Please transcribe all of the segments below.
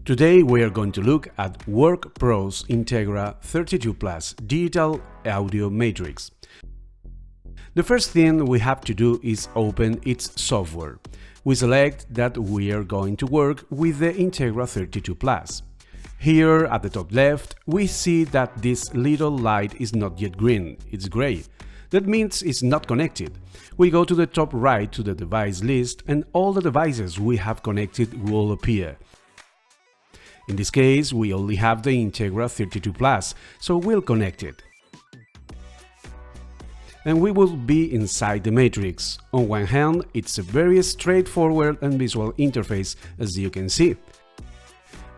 Today we are going to look at WorkPro's Integra 32 Plus Digital Audio Matrix. The first thing we have to do is open its software. We select that we are going to work with the Integra 32 Plus. Here at the top left we see that this little light is not yet green, it's gray. That means it's not connected. We go to the top right to the device list and all the devices we have connected will appear. In this case, we only have the Integra 32 Plus, so we'll connect it. And we will be inside the matrix. On one hand, it's a very straightforward and visual interface, as you can see,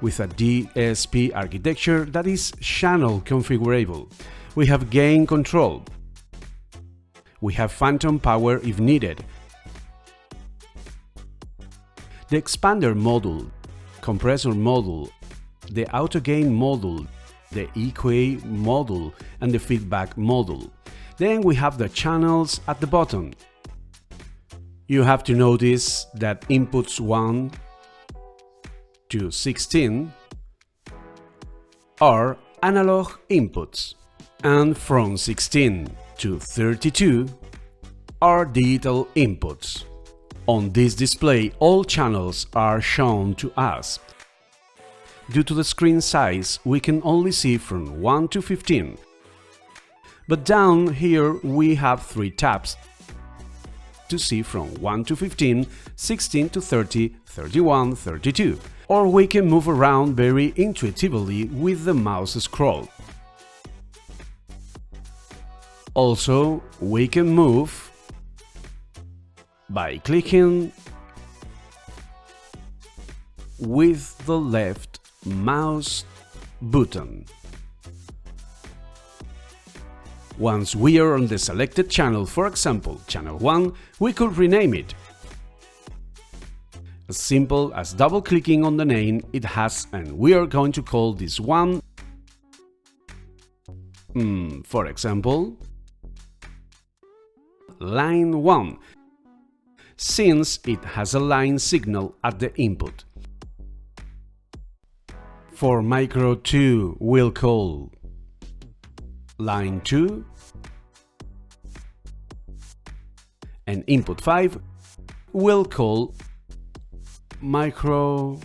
with a DSP architecture that is channel configurable. We have gain control. We have phantom power if needed. The expander module, compressor module, the auto gain module, the EQA module, and the feedback module. Then we have the channels at the bottom. You have to notice that inputs 1 to 16 are analog inputs, and from 16 to 32 are digital inputs. On this display, all channels are shown to us. Due to the screen size, we can only see from 1 to 15. But down here we have 3 tabs to see from 1 to 15, 16 to 30, 31, 32. Or we can move around very intuitively with the mouse scroll. Also, we can move by clicking with the left mouse button. Once we are on the selected channel, for example, channel 1, we could rename it. As simple as double-clicking on the name it has, and we are going to call this one, for example, line 1, since it has a line signal at the input. For micro 2, we'll call line 2, and input 5 we'll call micro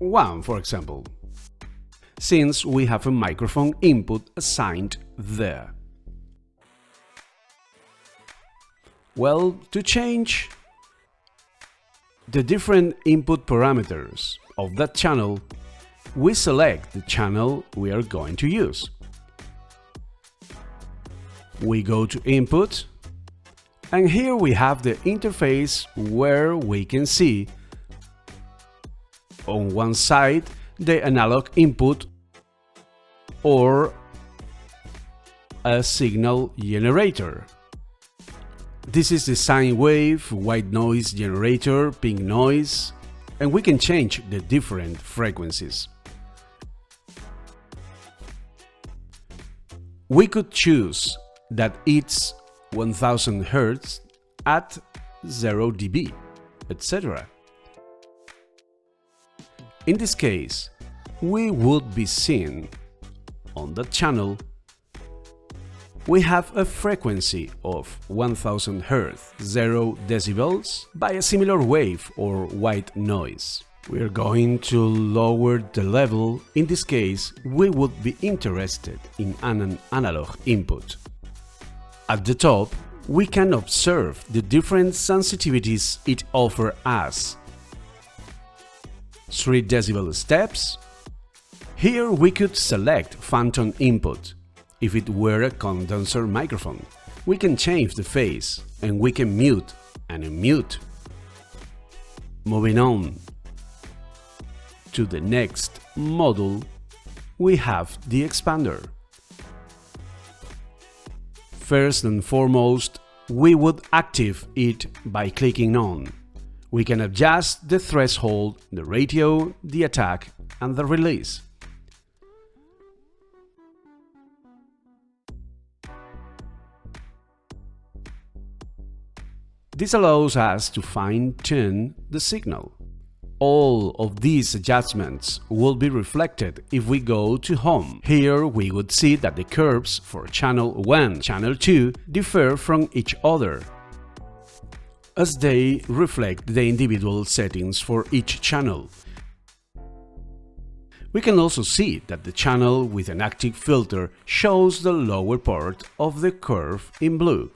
1, for example, since we have a microphone input assigned there. Well, to change the different input parameters of that channel, we select the channel we are going to use. We go to Input, and here we have the interface where we can see on one side the analog input or a signal generator. This is the sine wave, white noise generator, pink noise, and we can change the different frequencies. We could choose that it's 1000 Hz at 0 dB, etc. In this case, we would be seeing on that channel we have a frequency of 1000 Hz, 0 decibels, by a similar wave or white noise. We are going to lower the level. In this case, we would be interested in an analog input. At the top, we can observe the different sensitivities it offers us. 3 decibel steps. Here we could select phantom input. If it were a condenser microphone, we can change the phase and we can mute and unmute. Moving on to the next module, we have the expander. First and foremost, we would activate it by clicking on. We can adjust the threshold, the ratio, the attack, and the release. This allows us to fine-tune the signal. All of these adjustments will be reflected if we go to Home. Here we would see that the curves for channel 1, channel 2 differ from each other, as they reflect the individual settings for each channel. We can also see that the channel with an active filter shows the lower part of the curve in blue.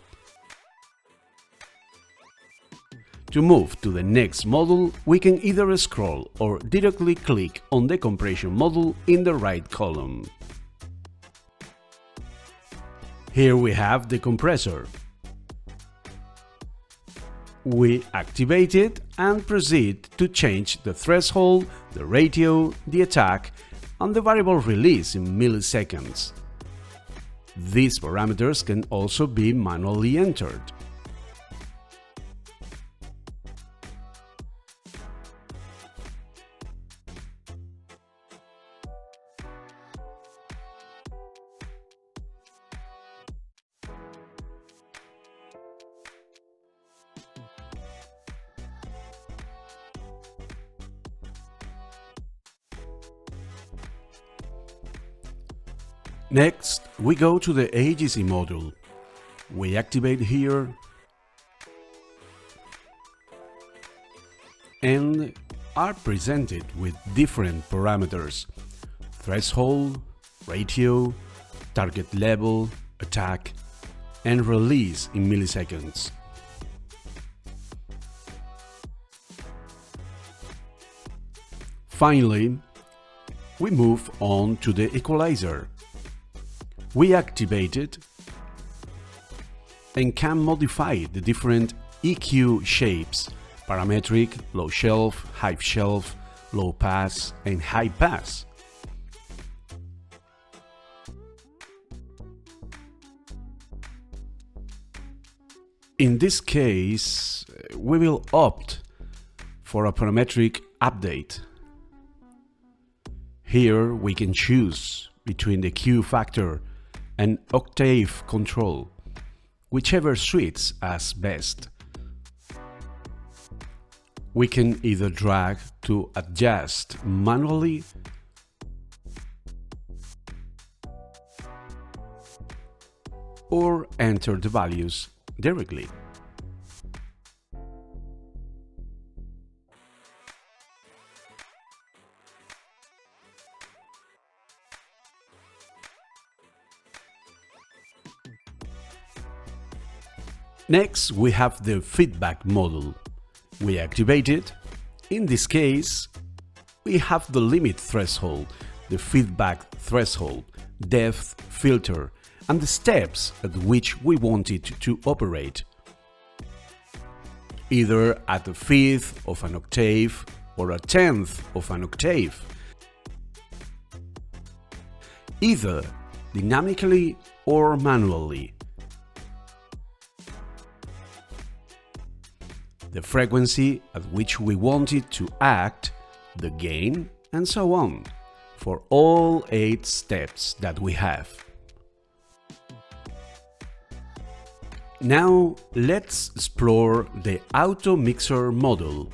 To move to the next module, we can either scroll or directly click on the compression module in the right column. Here we have the compressor. We activate it and proceed to change the threshold, the ratio, the attack, and the variable release in milliseconds. These parameters can also be manually entered. Next, we go to the AGC module. We activate here and are presented with different parameters: threshold, ratio, target level, attack, and release in milliseconds. Finally, we move on to the equalizer. We activate it and can modify the different EQ shapes: parametric, low shelf, high shelf, low pass, and high pass. In this case, we will opt for a parametric update. Here we can choose between the Q factor and octave control, whichever suits us best. We can either drag to adjust manually or enter the values directly. Next, we have the feedback module. We activate it. In this case, we have the limit threshold, the feedback threshold, depth filter, and the steps at which we want it to operate, either at a fifth of an octave or a tenth of an octave, either dynamically or manually, the frequency at which we want it to act, the gain, and so on, for all 8 steps that we have. Now let's explore the AUTOMIXER module.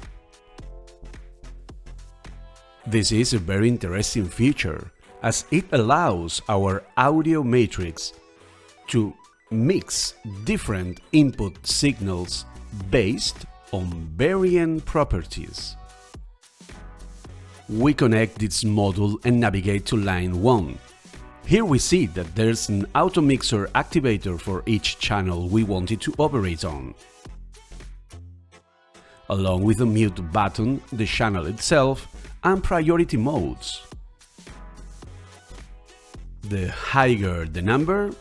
This is a very interesting feature, as it allows our audio matrix to mix different input signals based on varying properties. We connect this module and navigate to line 1. Here we see that there's an AUTOMIXER activator for each channel we want it to operate on, along with the mute button, the channel itself, and priority modes. The higher the number,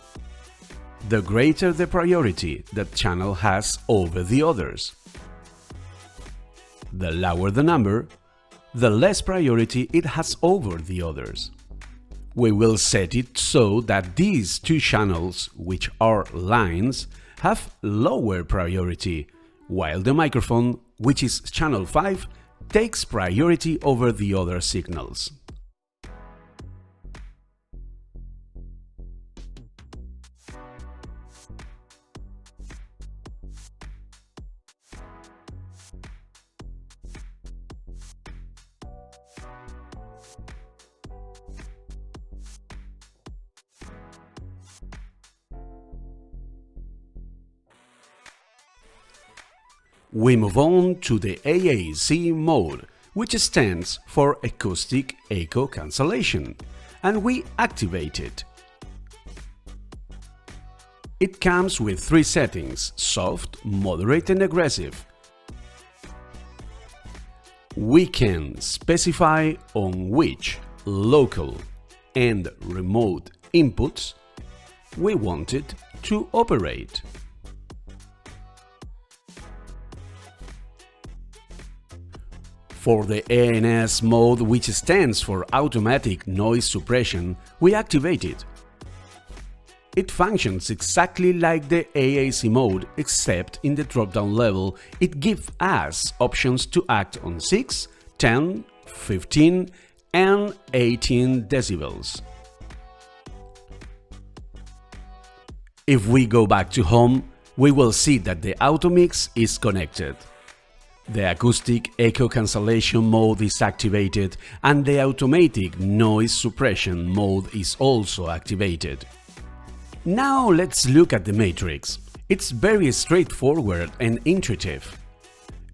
the greater the priority that channel has over the others. The lower the number, the less priority it has over the others. We will set it so that these 2 channels, which are lines, have lower priority, while the microphone, which is channel 5, takes priority over the other signals. We move on to the AAC mode, which stands for Acoustic Echo Cancellation, and we activate it. It comes with three settings: soft, moderate and aggressive. We can specify on which local and remote inputs we want it to operate. For the ANS mode, which stands for Automatic Noise Suppression, we activate it. It functions exactly like the AAC mode, except in the drop-down level it gives us options to act on 6, 10, 15 and 18 decibels. If we go back to home, we will see that the AUTOMIX is connected. The Acoustic Echo Cancellation mode is activated and the Automatic Noise Suppression mode is also activated. Now let's look at the matrix. It's very straightforward and intuitive.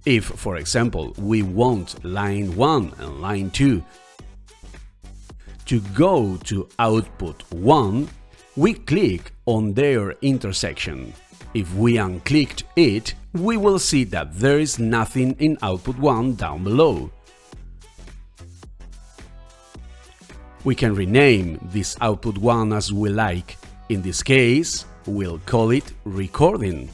If, for example, we want line 1 and line 2 to go to output 1, we click on their intersection. If we unclicked it, we will see that there is nothing in output 1 down below. We can rename this output 1 as we like. In this case, we'll call it recording.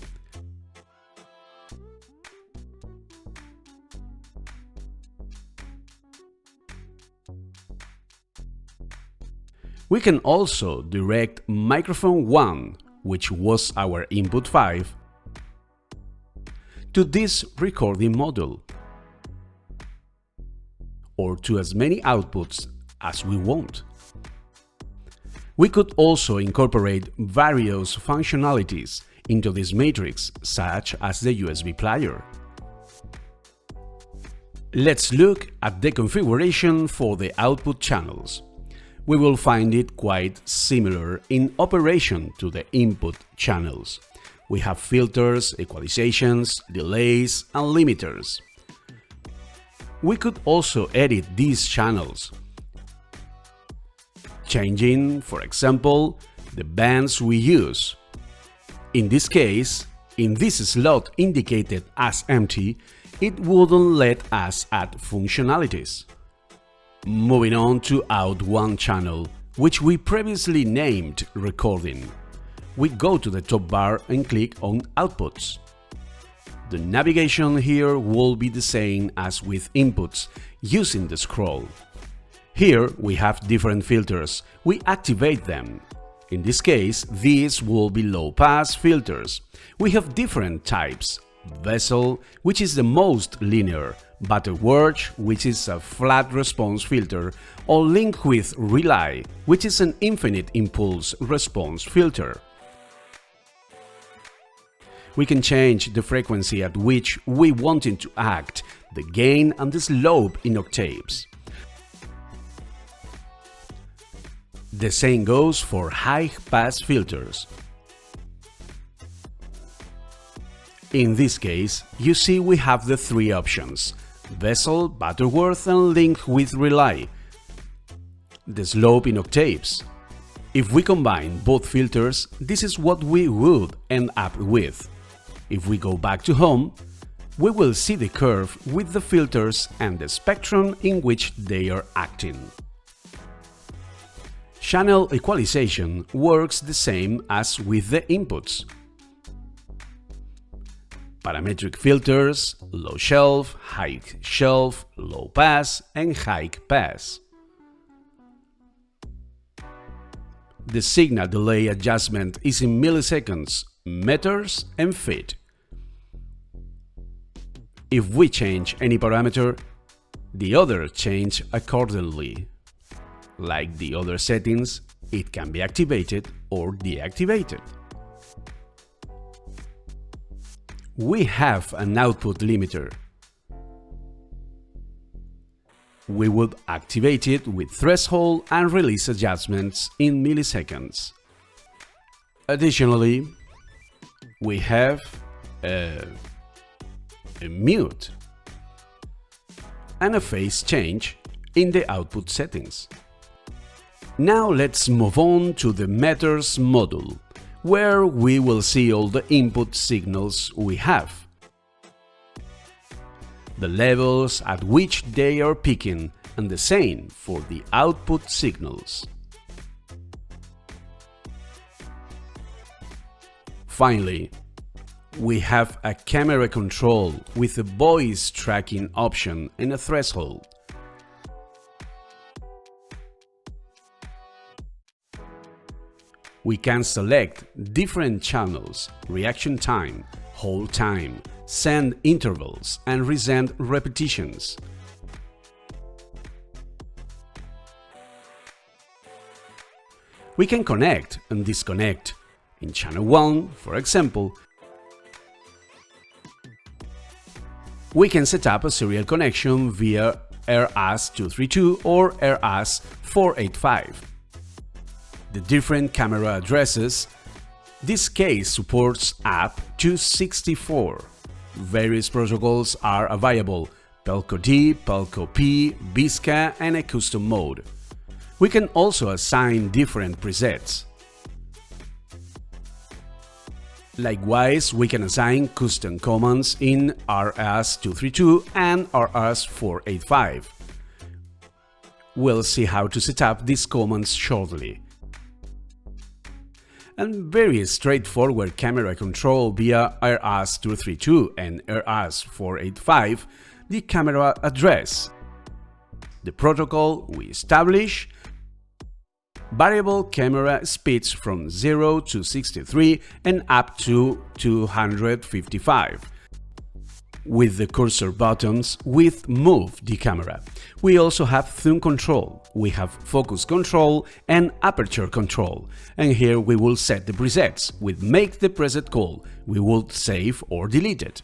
We can also direct microphone 1, which was our input 5, to this recording module, or to as many outputs as we want. We could also incorporate various functionalities into this matrix, such as the USB player. Let's look at the configuration for the output channels. We will find it quite similar in operation to the input channels. We have filters, equalizations, delays, and limiters. We could also edit these channels, changing, for example, the bands we use. In this case, in this slot indicated as empty, it wouldn't let us add functionalities. Moving on to Out1 channel, which we previously named Recording. We go to the top bar and click on Outputs. The navigation here will be the same as with inputs, using the scroll. Here we have different filters, we activate them. In this case, these will be low-pass filters. We have different types: Vessel, which is the most linear, Butterworth, which is a flat response filter, or Link with Relay, which is an infinite impulse response filter. We can change the frequency at which we want it to act, the gain and the slope in octaves. The same goes for high-pass filters. In this case, you see we have the three options: Vessel, Butterworth and Link with Relay. The slope in octaves. If we combine both filters, this is what we would end up with. If we go back to home, we will see the curve with the filters and the spectrum in which they are acting. Channel equalization works the same as with the inputs. Parametric filters, low shelf, high shelf, low pass and high pass. The signal delay adjustment is in milliseconds, meters and feet. If we change any parameter, the other change accordingly. Like the other settings, it can be activated or deactivated. We have an output limiter. We would activate it with threshold and release adjustments in milliseconds. Additionally, we have a a mute, and a phase change in the output settings. Now let's move on to the meters module, where we will see all the input signals we have, the levels at which they are peaking, and the same for the output signals. Finally, we have a camera control with a voice tracking option and a threshold. We can select different channels, reaction time, hold time, send intervals, and resend repetitions. We can connect and disconnect. In channel 1, for example, we can set up a serial connection via RS-232 or RS-485. The different camera addresses. This case supports up to 64. Various protocols are available: Pelco D, Pelco P, Visca, and a custom mode. We can also assign different presets. Likewise, we can assign custom commands in RS-232 and RS-485. We'll see how to set up these commands shortly. And very straightforward camera control via RS-232 and RS-485, the camera address, the protocol we establish, variable camera speeds from 0 to 63 and up to 255. With the cursor buttons, we move the camera. We also have zoom control, we have focus control and aperture control. And here we will set the presets. With make the preset call, we will save or delete it.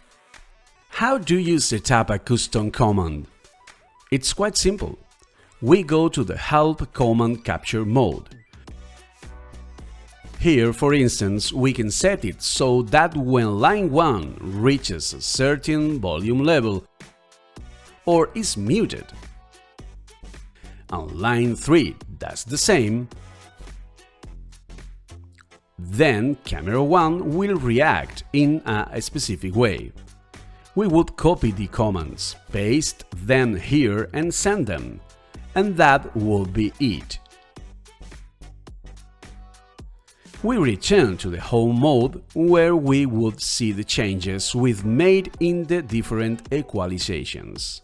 How do you set up a custom command? It's quite simple. We go to the Help Command Capture mode. Here, for instance, we can set it so that when line 1 reaches a certain volume level or is muted, and line 3 does the same, then camera 1 will react in a specific way. We would copy the commands, paste them here and send them, and that will be it. We return to the home mode, where we would see the changes we've made in the different equalizations.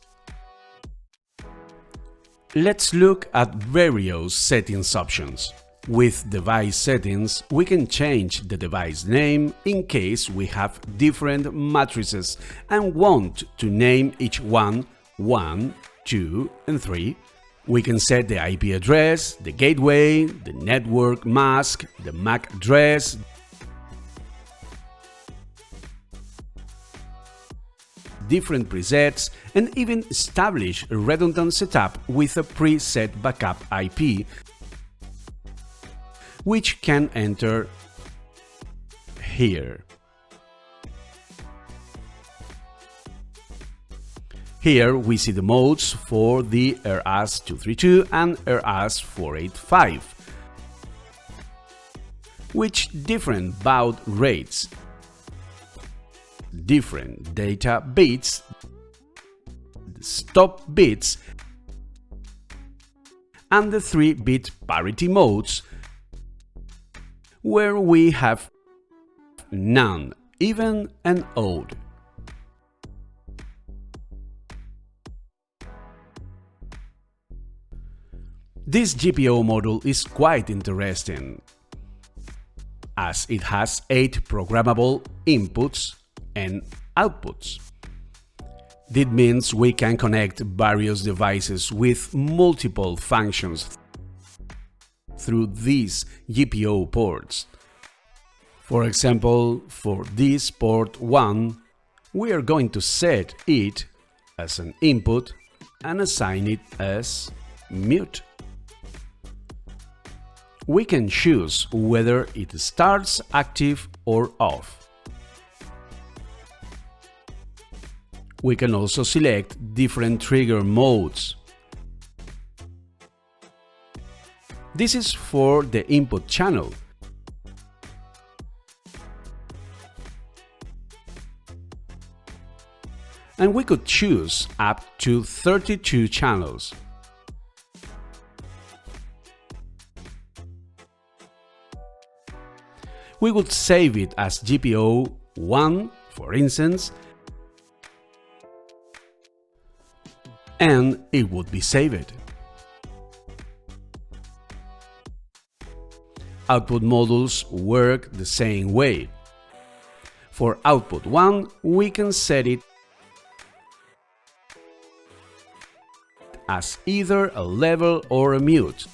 Let's look at various settings options. With device settings, we can change the device name in case we have different matrices and want to name each one 1, 2, and 3. We can set the IP address, the gateway, the network mask, the MAC address, different presets, and even establish a redundant setup with a preset backup IP, which can enter here. Here we see the modes for the RS-232 and RS-485, which different baud rates, different data bits, stop bits, and the 3-bit parity modes, where we have none, even, and odd. This GPIO module is quite interesting, as it has 8 programmable inputs and outputs. This means we can connect various devices with multiple functions through these GPIO ports. For example, for this port 1, we are going to set it as an input and assign it as mute. We can choose whether it starts active or off. We can also select different trigger modes. This is for the input channel. And we could choose up to 32 channels. We would save it as GPIO 1, for instance, and it would be saved. Output modules work the same way. For output 1, we can set it as either a level or a mute.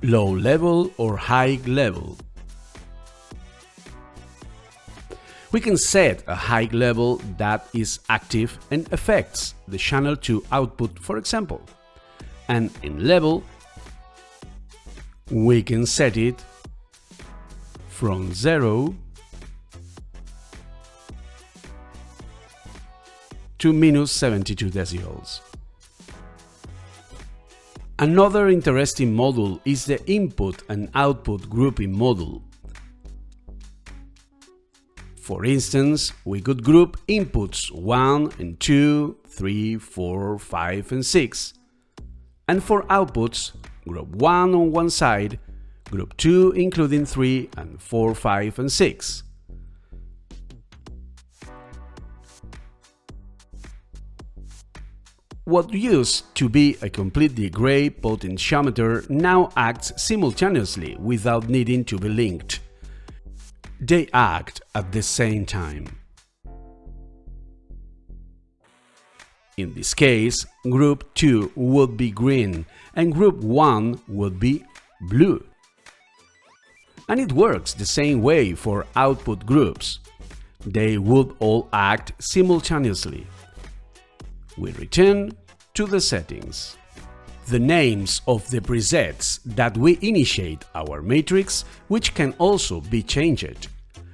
Low level or high level. We can set a high level that is active and affects the channel 2 output, for example. And in level, we can set it from 0 to -72 decibels. Another interesting module is the input and output grouping module. For instance, we could group inputs 1 and 2, 3, 4, 5 and 6. And for outputs, group 1 on one side, group 2 including 3 and 4, 5 and 6. What used to be a completely gray potentiometer now acts simultaneously without needing to be linked. They act at the same time. In this case, group 2 would be green and group 1 would be blue. And it works the same way for output groups. They would all act simultaneously. We return to the settings. The names of the presets that we initiate our matrix, which can also be changed.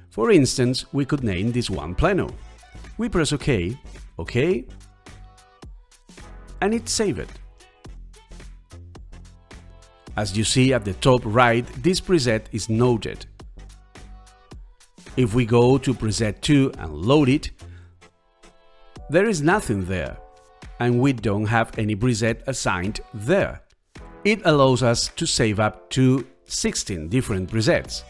For instance, we could name this one Plano. We press OK, OK, and it's saved. As you see at the top right, this preset is noted. If we go to preset 2 and load it, there is nothing there, and we don't have any preset assigned there. It allows us to save up to 16 different presets,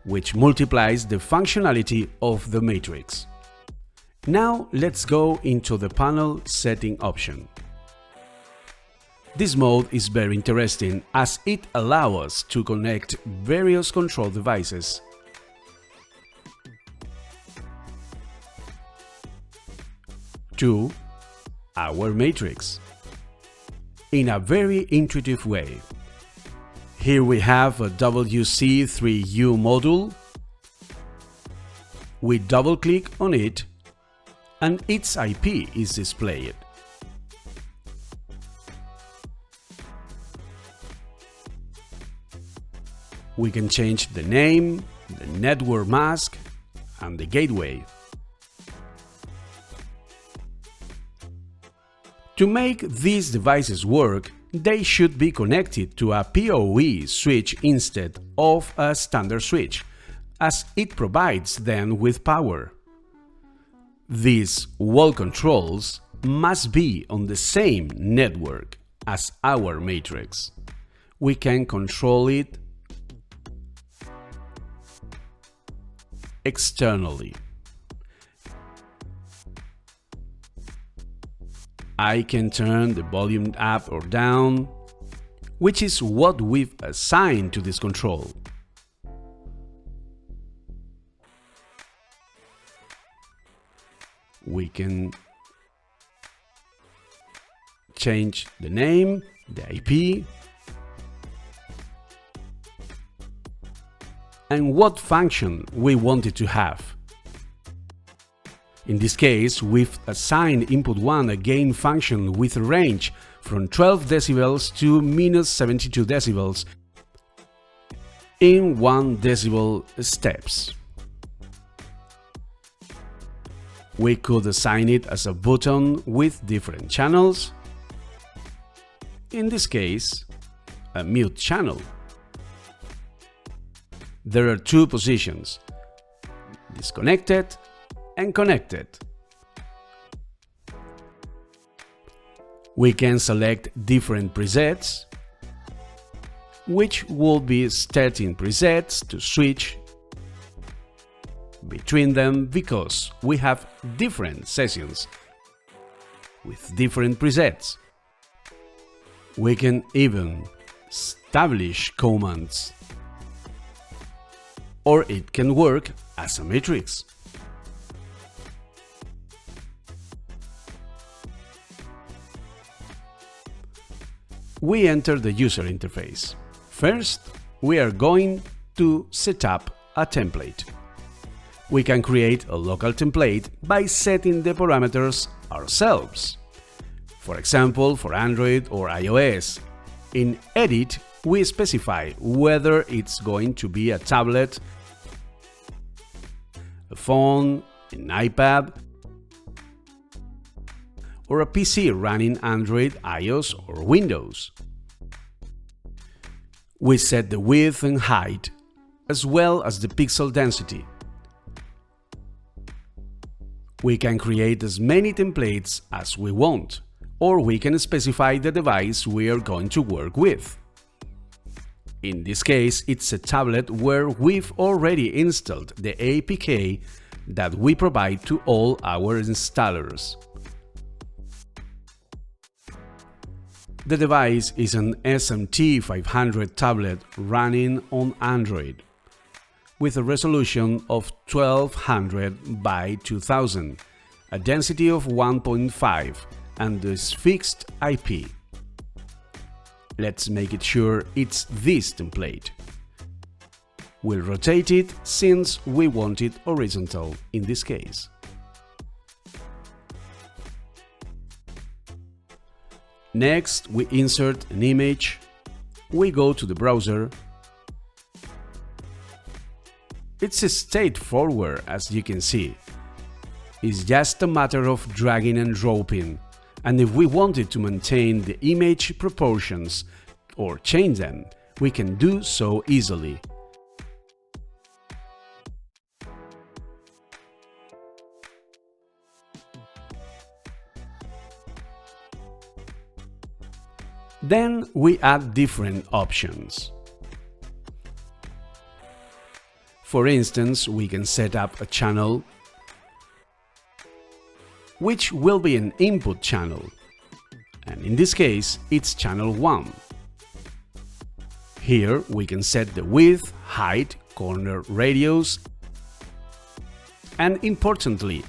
which multiplies the functionality of the matrix. Now let's go into the panel setting option. This mode is very interesting as it allows us to connect various control devices. To our matrix in a very intuitive way. Here we have a WC3U module. We double-click on it and its IP is displayed. We can change the name, the network mask and the gateway. To make these devices work, they should be connected to a PoE switch instead of a standard switch, as it provides them with power. These wall controls must be on the same network as our matrix. We can control it externally. I can turn the volume up or down, which is what we've assigned to this control. We can change the name, the IP, and what function we want it to have. In this case, we've assigned input 1 a gain function with a range from 12 decibels to -72 decibels in 1 decibel steps. We could assign it as a button with different channels. In this case, a mute channel. There are two positions: disconnected and connected. We can select different presets, which will be starting presets to switch between them because we have different sessions with different presets. We can even establish commands, or it can work as a matrix. We enter the user interface. First, we are going to set up a template. We can create a local template by setting the parameters ourselves. For example, for Android or iOS, in Edit, we specify whether it's going to be a tablet, a phone, an iPad, or a PC running Android, iOS, or Windows. We set the width and height, as well as the pixel density. We can create as many templates as we want, or we can specify the device we are going to work with. In this case, it's a tablet where we've already installed the APK that we provide to all our installers. The device is an SMT500 tablet running on Android, with a resolution of 1200 by 2000, a density of 1.5, and is fixed IP. Let's make it sure it's this template. We'll rotate it since we want it horizontal in this case. Next, we insert an image, we go to the browser. It's straightforward, as you can see. It's just a matter of dragging and dropping, and if we wanted to maintain the image proportions or change them, we can do so easily. Then we add different options. For instance, we can set up a channel, which will be an input channel, and in this case, it's channel 1. Here we can set the width, height, corner radius, and importantly,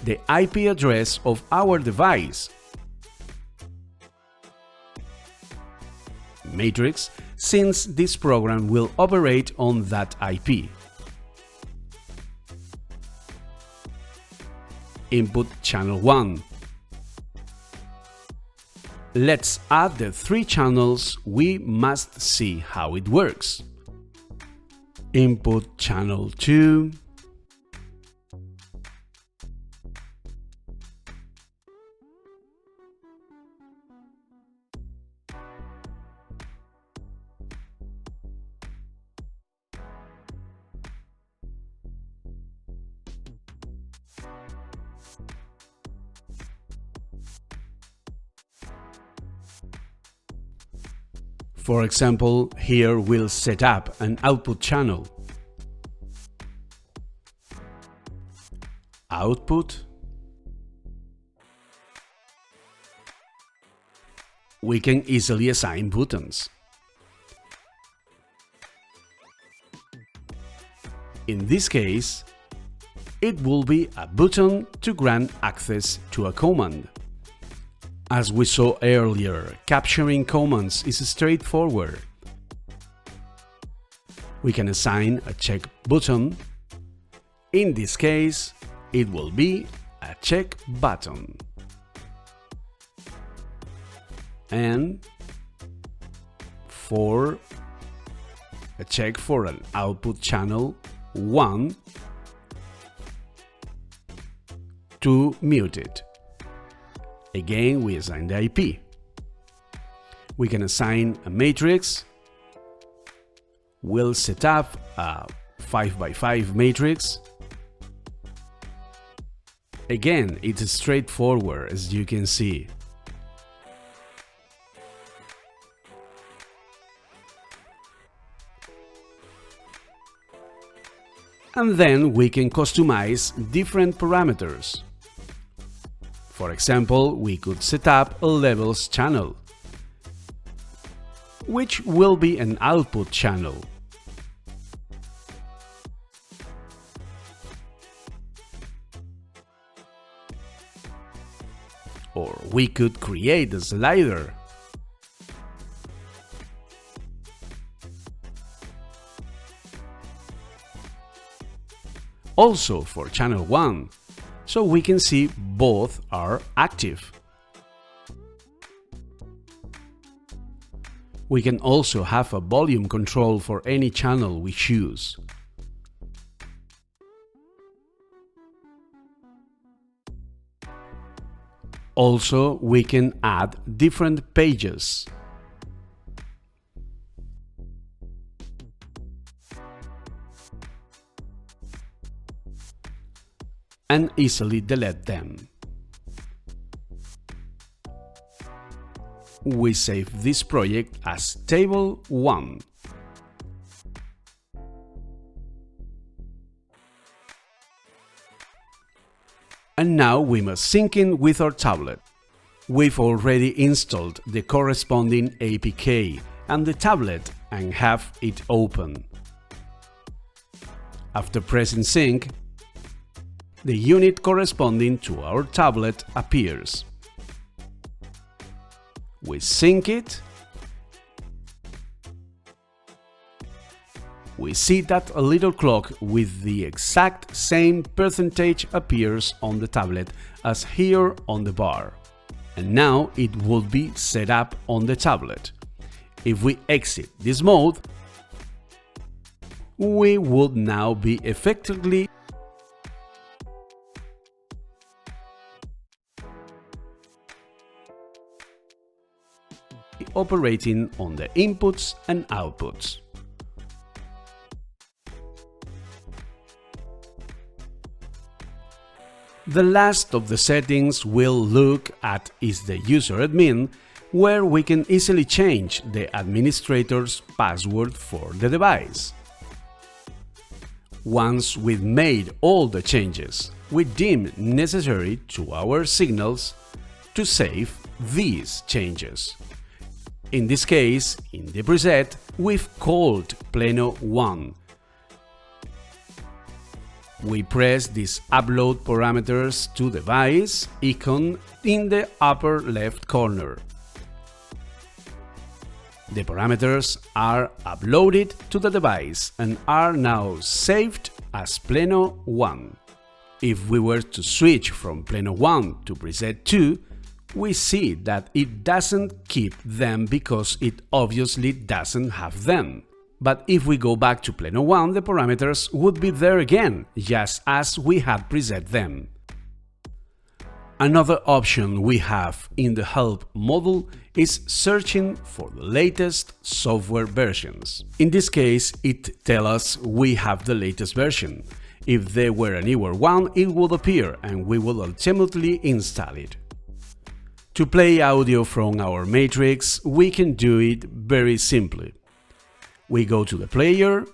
the IP address of our device, matrix, since this program will operate on that IP. Input channel 1. Let's add the 3 channels. We must see how it works. Input channel 2. For example, here we'll set up an output channel. Output. We can easily assign buttons. In this case, it will be a button to grant access to a command. As we saw earlier, capturing commands is straightforward. We can assign a check button. In this case, it will be a check button. And for a check for an output channel 1, to mute it. Again, we assign the IP. We can assign a matrix. We'll set up a 5x5 matrix. Again, it's straightforward, as you can see. And then we can customize different parameters. For example, we could set up a levels channel, which will be an output channel. Or we could create a slider. Also for channel 1, so we can see both are active. We can also have a volume control for any channel we choose. Also, we can add different pages. And easily delete them. We save this project as table 1. And now we must sync in with our tablet. We've already installed the corresponding APK and the tablet and have it open. After pressing sync, the unit corresponding to our tablet appears. We sync it. We see that a little clock with the exact same percentage appears on the tablet as here on the bar. And now it will be set up on the tablet. If we exit this mode, we would now be effectively operating on the inputs and outputs. The last of the settings we'll look at is the user admin, where we can easily change the administrator's password for the device. Once we've made all the changes we deem necessary to our signals, to save these changes. In this case, in the preset, we've called Pleno 1. We press this Upload Parameters to Device icon in the upper left corner. The parameters are uploaded to the device and are now saved as Pleno 1. If we were to switch from Pleno 1 to preset 2, we see that it doesn't keep them because it obviously doesn't have them. But if we go back to Pleno 1, the parameters would be there again, just as we had preset them. Another option we have in the Help module is searching for the latest software versions. In this case, it tells us we have the latest version. If there were a newer one, it would appear and we will ultimately install it. To play audio from our matrix, we can do it very simply. We go to the player,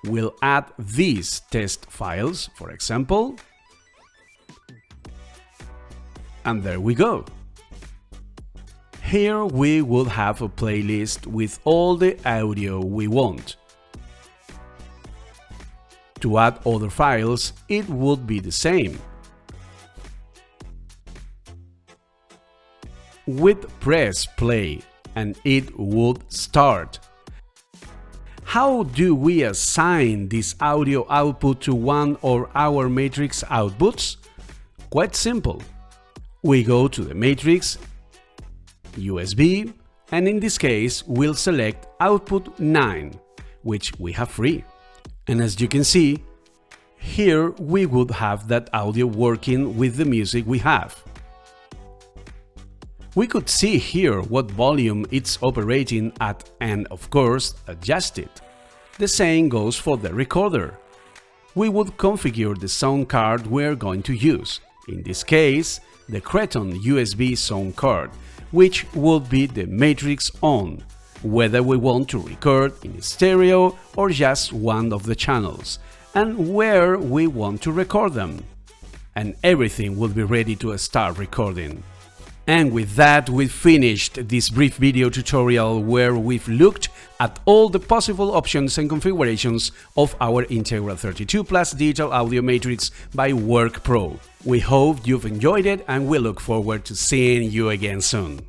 we'll add these test files, for example, and there we go. Here we will have a playlist with all the audio we want. To add other files, it would be the same. We'd press play and it would start. How do we assign this audio output to one of our matrix outputs? Quite simple. We go to the matrix, USB, and in this case we'll select output 9, which we have free. And as you can see, Here we would have that audio working with the music we have. We could see here what volume it's operating at and, of course, adjust it. The same goes for the recorder. We would configure the sound card we're going to use, in this case, the Creton USB sound card, which would be the matrix on, whether we want to record in stereo or just one of the channels, and where we want to record them. And everything will be ready to start recording. And with that, we've finished this brief video tutorial where we've looked at all the possible options and configurations of our Integra 32 Plus digital audio matrix by WorkPro. We hope you've enjoyed it and we look forward to seeing you again soon.